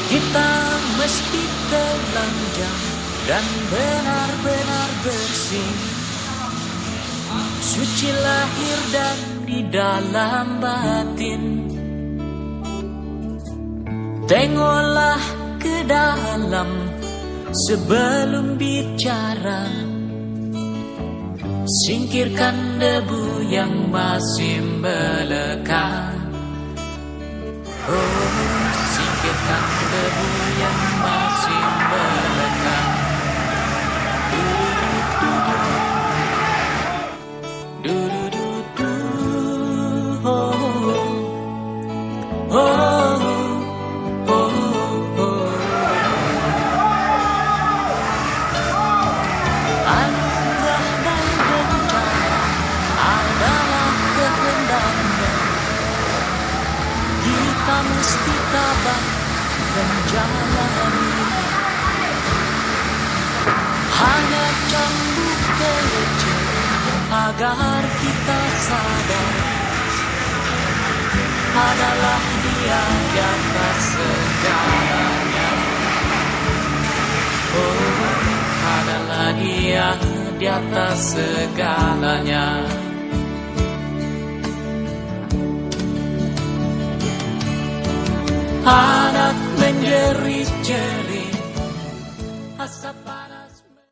Kita mesti telanjang dan benar-benar bersih, suci lahir dan di dalam batin. Tengoklah ke dalam sebelum bicara, singkirkan debu yang masih melekat. Oh, singkirkan debu yang masih melekat. Anugerah dan bencana adalah kehendaknya. Kita mesti tabah menjalani. Hanya cambuk kecil agar kita sadar, adalah Dia di atas segalanya. Oh, adalah Dia di atas segalanya. Anak menjerit-jerit, asap